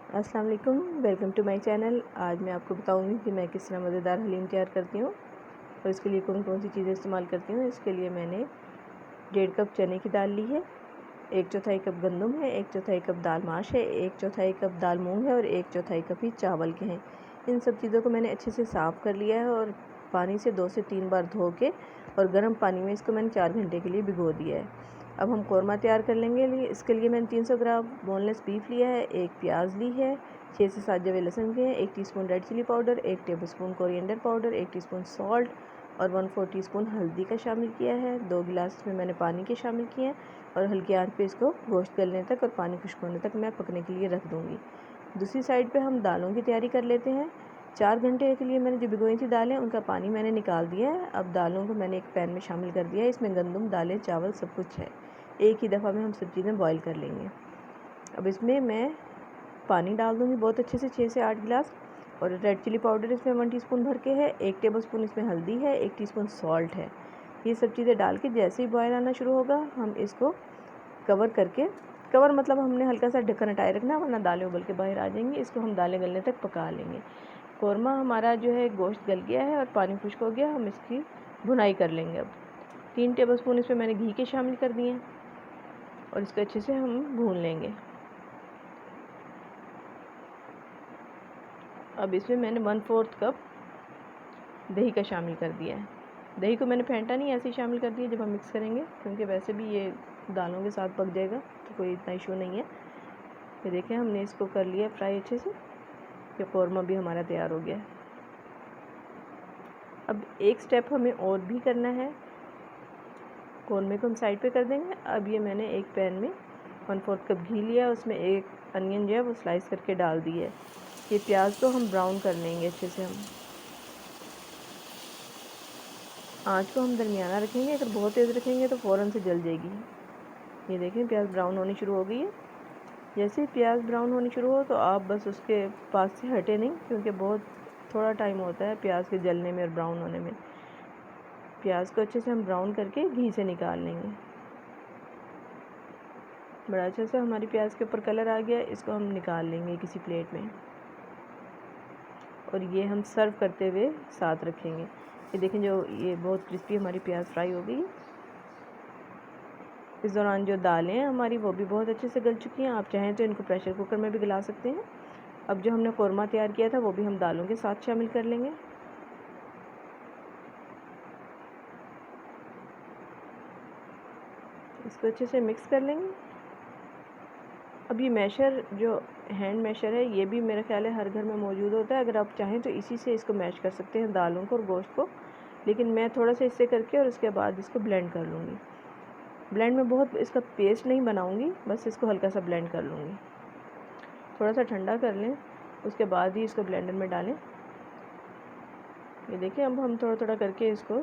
अस्सलाम वालेकुम, welcome to my channel. आज मैं आपको बताऊंगी कि मैं किस तरह मज़ेदार हलीम तैयार करती हूँ और इसके लिए कौन कौन सी चीज़ें इस्तेमाल करती हूँ। इसके लिए मैंने 1.5 कप चने की दाल ली है, 1/4 कप गंदम है, 1/4 कप दाल माश है, 1/4 कप दाल मूंग है और 1/4 कप ही चावल के हैं। इन सब चीज़ों को मैंने अच्छे से साफ़ कर लिया है और पानी से 2 से 3 बार धो के और गर्म पानी में इसको मैंने 4 घंटे के लिए भिगो दिया है। अब हम कौरमा तैयार कर लेंगे। इसके लिए मैंने 300 ग्राम बोनलेस बीफ लिया है, एक प्याज ली है, 6 से 7 जवे लहसुन के हैं, 1 teaspoon red chilli powder, 1 tablespoon coriander powder, 1 teaspoon salt और 1/4 टीस्पून हल्दी का शामिल किया है। 2 गिलास में मैंने पानी के शामिल किए हैं और हल्की आंच पे इसको गोश्त गलने तक और पानी खुश्क होने तक मैं पकने के लिए रख दूँगी। दूसरी साइड पे हम दालों की तैयारी कर लेते हैं। 4 घंटे के लिए मैंने जो भिगोई थी दालें, उनका पानी मैंने निकाल दिया है। अब दालों को मैंने एक पैन में शामिल कर दिया है। इसमें गंदम, दालें, चावल सब कुछ है। एक ही दफ़ा में हम सब चीज़ें बॉईल कर लेंगे। अब इसमें मैं पानी डाल दूँगी बहुत अच्छे से, 6 से 8 गिलास, और रेड चिली पाउडर इसमें 1 टीस्पून भर के है, 1 टेबलस्पून इसमें हल्दी है, 1 टीस्पून सॉल्ट है। ये सब चीज़ें डाल के जैसे ही बॉयल आना शुरू होगा हम इसको कवर करके, कवर मतलब हमने हल्का सा ढक्कन हटाए रखना वरना दालें उबल के बाहर आ जाएंगी। इसको हम दालें गलने तक पका लेंगे। कौरमा हमारा जो है गोश्त गल गया है और पानी खुश्क हो गया। हम इसकी भुनाई कर लेंगे। अब 3 टेबलस्पून इसमें मैंने घी के शामिल कर दिए और इसको अच्छे से हम भून लेंगे। अब इसमें मैंने 1/4 कप दही का शामिल कर दिया है। दही को मैंने फेंटा नहीं, ऐसे ही शामिल कर दिया जब हम मिक्स करेंगे, क्योंकि वैसे भी ये दालों के साथ पक जाएगा तो कोई इतना इशू नहीं है। ये देखें, हमने इसको कर लिया फ्राई अच्छे से। ये कौरमा भी हमारा तैयार हो गया है। अब एक स्टेप हमें और भी करना है। कौरमे को हम साइड पे कर देंगे। अब ये मैंने एक पैन में 1/4 कप घी लिया, उसमें एक अनियन जो है वो स्लाइस करके डाल दी है। ये प्याज को हम ब्राउन कर लेंगे अच्छे से। हम आँच को हम दरमियाना रखेंगे, अगर बहुत तेज़ रखेंगे तो फ़ौरन से जल जाएगी। ये देखें, प्याज ब्राउन होनी शुरू हो गई है। जैसे ही प्याज ब्राउन होनी शुरू हो तो आप बस उसके पास से हटे नहीं, क्योंकि बहुत थोड़ा टाइम होता है प्याज के जलने में और ब्राउन होने में। प्याज को अच्छे से हम ब्राउन करके घी से निकाल लेंगे। बड़ा अच्छा से हमारी प्याज के ऊपर कलर आ गया। इसको हम निकाल लेंगे किसी प्लेट में और ये हम सर्व करते हुए साथ रखेंगे। ये देखें, जो ये बहुत क्रिस्पी हमारी प्याज फ्राई हो गई। इस दौरान जो दालें हैं हमारी वो भी बहुत अच्छे से गल चुकी हैं। आप चाहें तो इनको प्रेशर कुकर में भी गला सकते हैं। अब जो हमने कौरमा तैयार किया था वो भी हम दालों के साथ शामिल कर लेंगे। इसको अच्छे से मिक्स कर लेंगे। अब ये मैशर, जो हैंड मैशर है, ये भी मेरा ख्याल है हर घर में मौजूद होता है। अगर आप चाहें तो इसी से इसको मैश कर सकते हैं, दालों को और गोश्त को। लेकिन मैं थोड़ा सा इससे करके और उसके बाद इसको ब्लेंड कर लूँगी। ब्लेंड में बहुत इसका पेस्ट नहीं बनाऊँगी, बस इसको हल्का सा ब्लेंड कर लूँगी। थोड़ा सा ठंडा कर लें, उसके बाद ही इसको ब्लेंडर में डालें। ये देखिए, अब हम थोड़ा थोड़ा करके इसको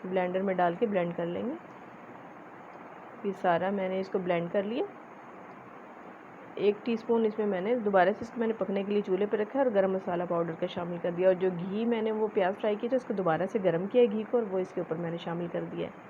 ब्लेंडर में डाल के ब्लेंड कर लेंगे। ये सारा मैंने इसको ब्लेंड कर लिया। 1 टीस्पून इसमें मैंने दोबारा से इसको मैंने पकने के लिए चूल्हे पर रखा है और गरम मसाला पाउडर का शामिल कर दिया। और जो घी मैंने वो प्याज फ्राई किया था उसको दोबारा से गर्म किया घी को, और वो इसके ऊपर मैंने शामिल कर दिया है।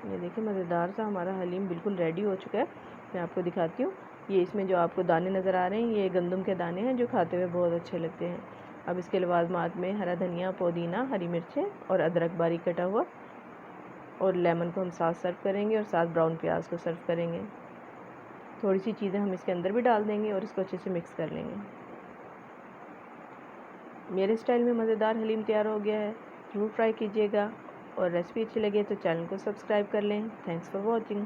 ये देखिए, मज़ेदार सा हमारा हलीम बिल्कुल रेडी हो चुका है। मैं आपको दिखाती हूँ। ये इसमें जो आपको दाने नज़र आ रहे हैं, ये गंदम के दाने हैं जो खाते हुए बहुत अच्छे लगते हैं। अब इसके लवाज़मात में हरा धनिया, पुदीना, हरी मिर्चें और अदरक बारीक कटा हुआ, और लेमन को हम साथ सर्व करेंगे और साथ ब्राउन प्याज को सर्व करेंगे। थोड़ी सी चीज़ें हम इसके अंदर भी डाल देंगे और इसको अच्छे से मिक्स कर लेंगे। मेरे स्टाइल में मज़ेदार हलीम तैयार हो गया है। ज़रूर ट्राई कीजिएगा, और रेसिपी अच्छी लगे तो चैनल को सब्सक्राइब कर लें। Thanks for watching.